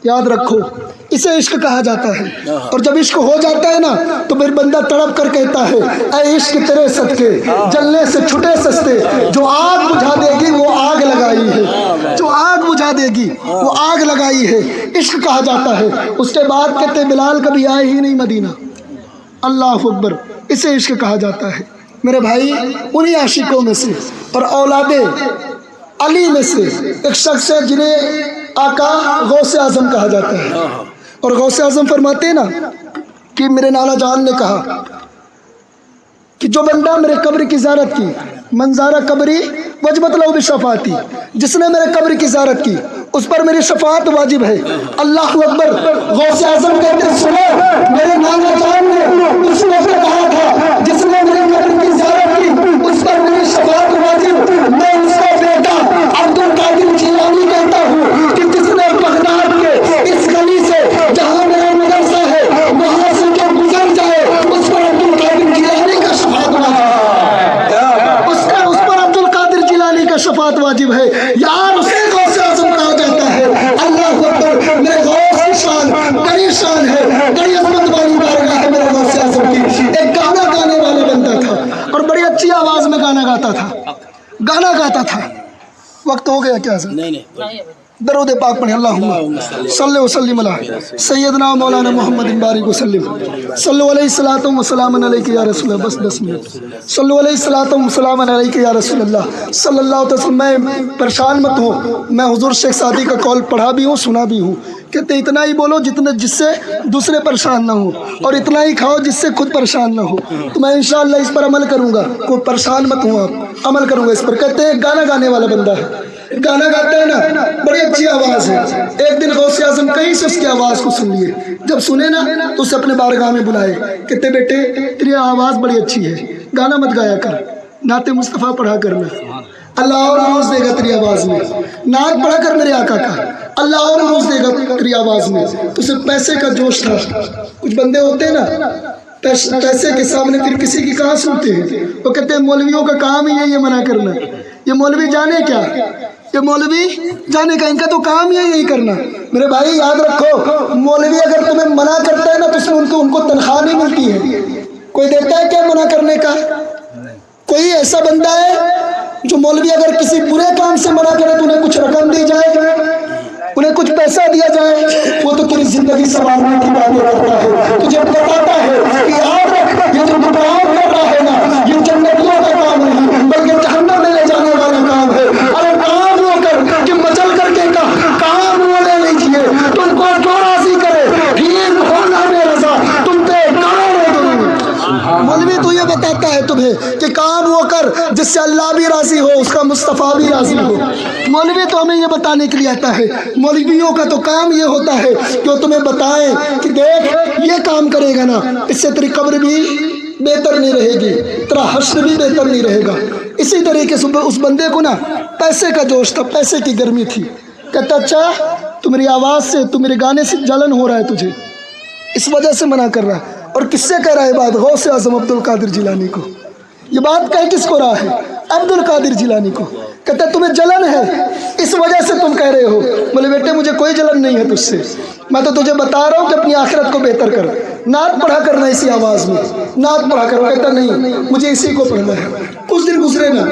یاد رکھو اسے عشق کہا جاتا ہے، اور جب عشق ہو جاتا ہے نا تو پھر بندہ تڑپ کر کہتا ہے اے عشق تیرے صدقے جلنے سے چھٹے سستے، جو آگ بجھا دے گی وہ آگ لگائی ہے، جو آگ بجھا دے گی وہ آگ لگائی ہے، عشق کہا جاتا ہے۔ اس کے بعد کہتے ہیں بلال کبھی آئے ہی نہیں مدینہ، اللہ اکبر، اسے عشق کہا جاتا ہے۔ میرے بھائی انہی عاشقوں میں سے اور اولاد علی میں سے ایک شخص ہے جنہیں آقا غوث اعظم کہا جاتا ہے، اور غوث اعظم فرماتے ہیں نا کہ میرے نانا جان نے کہا کہ جو بندہ میرے قبر کی زیارت کی، منظارہ قبری وجبت لہو بشفاعتی، جس نے میرے قبر کی زیارت کی اس پر میری شفاعت واجب ہے۔ اللہ اکبر، غوث اعظم کہتے ہیں سنو میرے نانا جان نے اس وقت کہا تھا جس نے میرے قبر کی زیارت کی اس پر میری شفاعت واجب، میں اس کا بیٹا عبد القادر جیلانی کہتا ہوں کہ جس نے بغداد کے اس گلی سے جہاں میرا مدرسہ ہے وہاں سے جو گزر جائے اس پر عبد القادر جیلانی کا شفاعت واجب ہے، اس پر عبد القادر جیلانی کا شفاعت واجب ہے یار، اسے غوث اعظم کہا جاتا ہے۔ اللہ اکبر، میرے غوث کی شان بڑی شان ہے، بڑی عظمت والی بارگاہ ہے میرے غوث اعظم کی۔ ایک گانا گانے والا بندہ تھا اور بڑی اچھی آواز میں گانا گاتا تھا۔ وقت ہو گیا کیا سر؟ درود پاک پڑھیں، اللہم صلی وسلم علی سیدنا مولانا محمد بارک وسلم، صلو علیہ الصلوۃ والسلام علیک یا رسول اللہ، بس 10 منٹ، صلو علیہ الصلوۃ والسلام علیک یا رسول اللہ صلی اللہ علیہ وسلم۔ میں پریشان مت ہوں، میں حضور شیخ سعدی کا قول پڑھا بھی ہوں سنا بھی ہوں، کہتے اتنا ہی بولو جس سے دوسرے پریشان نہ ہو، اور اتنا ہی کھاؤ جس سے خود پریشان نہ ہو۔ تو میں انشاءاللہ اس پر عمل کروں گا، کوئی پریشان مت ہوں آپ، عمل کروں گا اس پر۔ کہتے ہیں گانا گانے والا بندہ ہے، گانا گاتا ہے نا، بڑی اچھی آواز ہے۔ ایک دن غوث اعظم کہیں سے اس کی آواز کو سن لیے، جب سنے نا تو اسے اپنے بارگاہ میں بلائے، کہتے بیٹے تیری آواز بڑی اچھی ہے، گانا مت گایا کر، نعت مصطفیٰ پڑھا کرنا، اللہ اور روز دے گا تیری آواز میں، نعت پڑھا کر میرے آقا کا، اللہ اور روز دے گا تیری آواز میں۔ تو اسے پیسے کا جوش تھا، کچھ بندے ہوتے ہیں نا پیسے کے سامنے پھر کسی کی کہاں سنتے ہیں، وہ کہتے ہیں مولویوں کا کام ہی ہے یہ منع کرنا، یہ مولوی جانے کیا، یہ مولوی جانے کا، ان کا تو کام ہی ہے یہی کرنا۔ میرے بھائی یاد رکھو، مولوی اگر تمہیں منع کرتا ہے نا تو اس میں ان کو تنخواہ نہیں ملتی ہے، کوئی دیتا ہے کیا منع کرنے کا؟ کوئی ایسا بندہ ہے جو مولوی اگر کسی برے کام سے منع کرے تو انہیں کچھ رقم دی جائے، انہیں کچھ پیسہ دیا جائے؟ وہ تو تیری زندگی سنوارنے کی باتیں کرتا ہے، تجھے بتاتا ہے کہ یاد رکھ یہ جو تو کام کر رہا ہے نا یہ جنتیوں کا کام نہیں بلکہ جہنم میں لے جانے والا کام ہے۔ ارے کام وہ کر کہ مچل کر کے کام وہ لے لیجیے، تم کو جو راضی کرے ٹھیک ہونا میں رضا، تم پہ کام ہو دوں۔ مولوی تو یہ بتاتا ہے تمہیں کہ کام وہ کر جس سے اللہ بھی راضی ہو، اس کا مصطفیٰ بھی راضی ہو۔ مولوی تو ہمیں یہ بتانے کے لیے آتا ہے، مولویوں کا تو کام یہ ہوتا ہے کہ وہ تمہیں بتائیں کہ دیکھ یہ کام کرے گا نا اس سے تیری قبر بھی بہتر نہیں رہے گی، تیرا حشر بھی بہتر نہیں رہے گا۔ اسی طریقے سے اس بندے کو نا پیسے کا جوش تھا، پیسے کی گرمی تھی، کہتا اچھا تو میری آواز سے، تو میرے گانے سے جلن ہو رہا ہے تجھے، اس وجہ سے منع کر رہا ہے۔ اور کس سے کہہ رہا ہے بات؟ غوث اعظم عبد القادر جیلانی کو۔ یہ بات کہہ کس کو رہا ہے؟ عبد القادر جیلانی کو۔ کہتا ہے تمہیں جلن ہے اس وجہ سے تم کہہ رہے ہو۔ بولے بیٹے مجھے کوئی جلن نہیں ہے تجھ سے، میں تو تجھے بتا رہا ہوں کہ اپنی آخرت کو بہتر کر، نعت پڑھا کرنا اسی آواز میں، نعت پڑھا کر۔ کہتا نہیں مجھے اسی کو پڑھنا ہے۔ کچھ دن گزرے نا،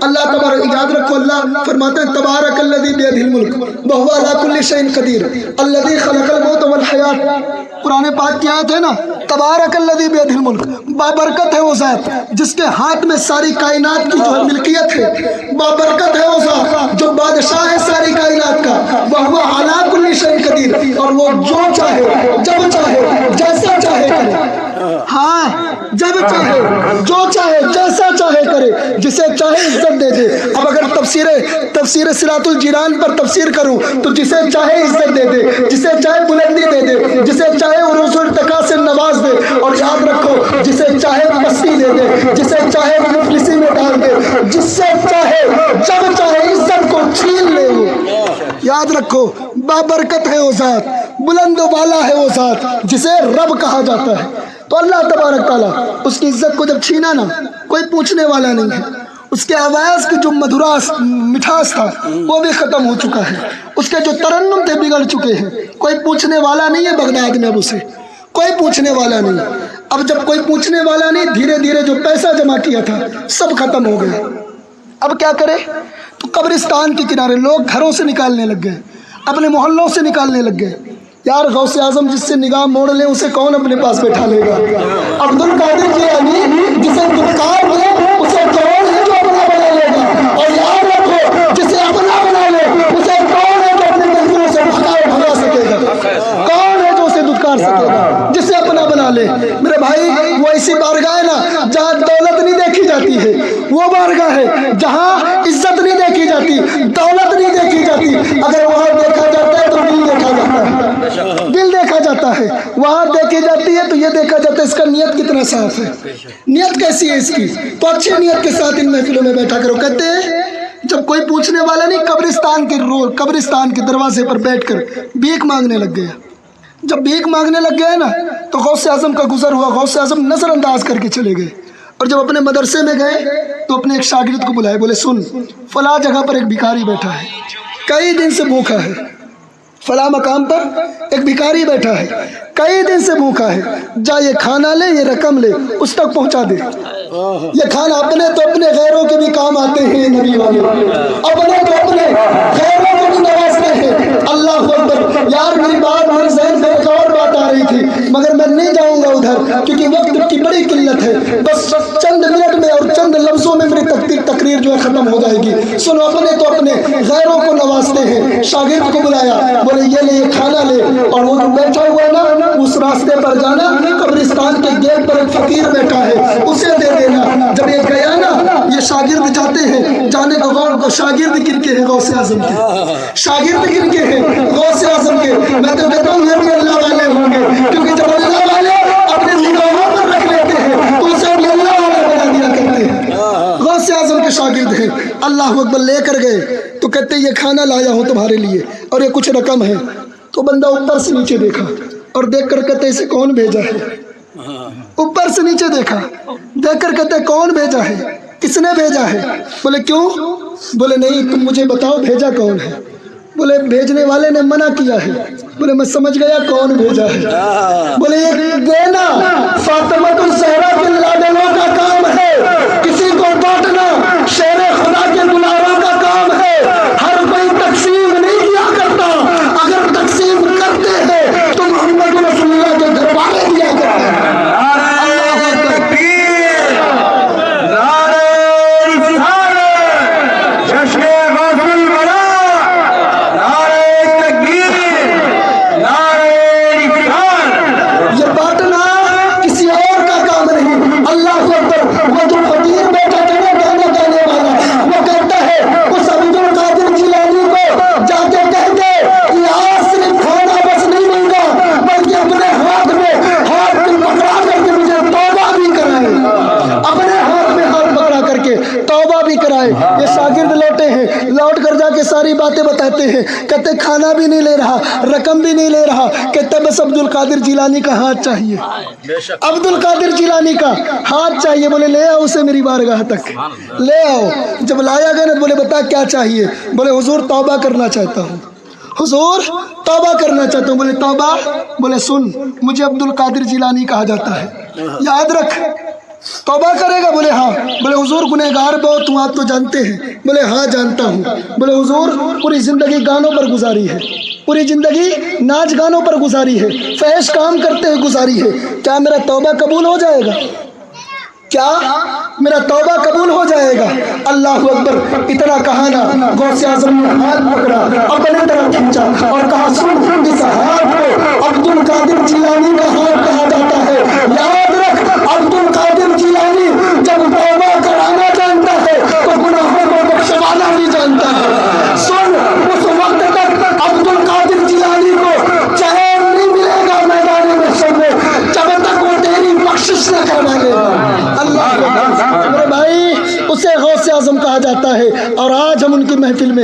اللہ تبارک، یاد رکھو اللہ فرماتا ہے تبارک الذی بیدہ الملک وہو علی کل شیء قدیر الذی خلق الموت والحیات۔ قرآن پاک کی آیت ہے نا، تبارک الذی بیدہ الملک، بابرکت ہے وہ ذات جس کے ہاتھ میں ساری کائنات کی جو ہے ملکیت ہے، بابرکت ہے وہ ذات جو بادشاہ ہے ساری کائنات کا، وہو علی کل شیء قدیر، اور وہ جو چاہے جب چاہے جیسا چاہے کرے، ہاں جب چاہے جو چاہے جیسا چاہے کرے، جسے چاہے عزت دے دے۔ اب اگر تفسیر صراط الجنان پر تفسیر کروں تو جسے چاہے عزت دے دے، جسے چاہے بلندی دے دے، جسے چاہے عروج ارتقاء سے نواز دے، اور یاد رکھو جسے چاہے پستی دے دے، جسے چاہے مفلسی میں ڈال دے، جس سے چاہے جب چاہے عزت کو چھین لے۔ یاد رکھو بابرکت ہے وہ ذات، بلند و بالا ہے وہ ذات جسے رب کہا جاتا ہے۔ تو اللہ تبارک تعالیٰ اس کی عزت کو جب چھینا نا، کوئی پوچھنے والا نہیں ہے، اس کے آواز کی جو مٹھاس تھا وہ بھی ختم ہو چکا ہے، اس کے جو ترنم تھے بگڑ چکے ہیں، کوئی پوچھنے والا نہیں ہے بغداد میں اب اسے، کوئی پوچھنے والا نہیں۔ اب جب کوئی پوچھنے والا نہیں، دھیرے دھیرے جو پیسہ جمع کیا تھا سب ختم ہو گیا۔ اب کیا کرے؟ تو قبرستان کے کنارے لوگ گھروں سے نکالنے لگ گئے، اپنے محلوں سے نکالنے لگ گئے۔ یار غوث اعظم جس سے نگاہ موڑ لے اسے کون اپنے پاس بیٹھا لے گا؟ عبد القادر جیلانی جسے دلکار لے اسے کون ہے جو اپنا بنا لے گا؟ اور یاد رکھو جسے اپنا بنا لے اسے کون ہے جو اپنے منزلوں سے بھگا سکے گا؟ کون ہے جو اسے دھتکار سکے گا؟ جسے اپنا بنا لے۔ میرے بھائی وہ ایسی بارگاہ ہے نا جہاں دولت نہیں دیکھی جاتی ہے، وہ بارگاہ ہے جہاں عزت نہیں دیکھی جاتی، دولت نہیں دیکھی جاتی۔ اگر وہاں دیکھا جاتا ہے تو دل دیکھا جاتا ہے، دل دیکھا جاتا ہے۔ وہاں دیکھی جاتی ہے تو یہ دیکھا جاتا ہے اس کا نیت کتنا صاف ہے، نیت کیسی ہے اس کی۔ تو اچھی نیت کے ساتھ ان محفلوں میں بیٹھا کرو۔ کہتے ہیں جب کوئی پوچھنے والا نہیں، قبرستان کے دروازے پر بیٹھ کر بھیک مانگنے لگ گیا۔ جب بھیک مانگنے لگ گئے نا تو غوث اعظم کا گزر ہوا، غوث اعظم نظر انداز کر کے چلے گئے، اور جب اپنے مدرسے میں گئے تو اپنے ایک شاگرد کو بلائے، بولے سن فلاں جگہ پر ایک بھکاری بیٹھا ہے، کئی دن سے بھوکا ہے، فلاں مقام پر ایک بھکاری بیٹھا ہے، کئی دن سے بھوکا ہے، جا یہ کھانا لے، یہ رقم لے، اس تک پہنچا دے۔ یہ کھانا اپنے تو اپنے غیروں کے بھی کام آتے ہیں نبی والے، اپنے تو اپنے غیروں کو بھی نوازتے ہیں۔ اللہ اکبر۔ یار میری بات میرے ذہن میں ایک اور بات آ رہی تھی مگر میں نہیں جاؤں گا ادھر کیونکہ وقت کی بڑی قلت ہے، بس چند منٹ میں اور چند لفظوں میں میری تقریر جو ہے ختم ہو جائے گی۔ سنو، اپنے تو اپنے غیروں کو نوازتے ہیں۔ شاگرد کو بلایا، بولے یہ لے، یہ کھانا لے، اور وہ جو بیٹھا ہوا ہے نا اس راستے پر جانا، قبرستان کے گیٹ پر ایک فقیر بیٹھا ہے اسے دے دینا۔ جب یہ گیا نا یہ شاگرد جاتے ہیں، جانے کا غور کو شاگرد کن کے ہیں؟ غوث اعظم کے شاگرد کن کے ہیں؟ غوث اعظم کے۔ میں تو کہتا ہوں یہ بھی اللہ والے ہوں گے، کیونکہ جب اللہ والے اپنے نگاہوں پر رکھ لیتے ہیں تو اسے بھی اللہ والے بنا دیا کرتے ہیں۔ غوث اعظم کے شاگرد ہیں، اللہ اکبر۔ لے کر گئے تو کہتے یہ کھانا لایا ہوں تمہارے لیے اور یہ کچھ رقم ہے۔ تو بندہ اوپر سے نیچے دیکھا اور دیکھ کر کہتے اسے کون بھیجا ہے؟ اوپر سے نیچے دیکھا، دیکھ کر کہتے کون بھیجا ہے، کس نے بھیجا ہے؟ بولے کیوں؟ بولے نہیں تم مجھے بتاؤ بھیجا کون ہے؟ بولے بھیجنے والے نے منع کیا ہے۔ بولے میں سمجھ گیا کون بھیجا ہے۔ بولے یہ دینا فاطمۃ الزہرا کے لاڈلوں کا کام ہے، کسی کو بانٹنا شیر خدا کے دلاروں کا کام ہے۔ ہر کوئی تقسیم نہیں کیا کرتا، اگر تقسیم کرتے ہیں تو محمد رسول اللہ کے گھر والے دیا کرتے ہیں۔ یہ شاگرد لوٹے ہیں، لوٹ کر جا کے ساری باتیں بتاتے ہیں، کہتے کھانا بھی نہیں لے رہا، رقم بھی نہیں لے رہا، کہتے بس عبد القادر جیلانی کا ہاتھ چاہیے، عبد القادر جیلانی کا ہاتھ چاہیے۔ بولے لے آؤ اسے میری بارگاہ تک، لے آؤ۔ جب لایا گیا نا بولے بتا کیا چاہیے؟ بولے حضور توبہ کرنا چاہتا ہوں، حضور توبہ کرنا چاہتا ہوں۔ بولے توبہ؟ بولے سن مجھے عبد القادر جیلانی کہا جاتا ہے، یاد رکھ۔ توبہ کرے گا؟ بولے ہاں۔ بولے حضور گنہگار بہت ہوں آپ تو جانتے ہیں؟ بولے ہاں جانتا ہوں۔ بولے حضور پوری زندگی گانوں پر گزاری ہے، پوری زندگی ناچ گانوں پر گزاری ہے، فحش کام کرتے ہوئے گزاری ہے، کیا میرا توبہ قبول ہو جائے گا؟ کیا میرا توبہ قبول ہو جائے گا؟ اللہ اکبر۔ اتنا کہا نا غوث اعظم نے ہاتھ پکڑا، اپنے طرف کھینچا اور کہا سن اس ہاتھ کو عبد القادر جیلانی کا ہاتھ کہا جاتا ہے، یاد رکھ عبد القادر جیلانی جب توبہ کرانا جانتا ہے تو گناہوں کو بخشوانا بھی جانتا ہے۔ سن اس وقت تک عبد القادر جیلانی کو چین نہیں ملے گا میدان محشر میں جب تک وہ تیری بخشش نہ کروا لے گا۔ اللہ میرے بھائی اسے غوث اعظم کہا جاتا ہے، اور آج ہم ان کی محفل میں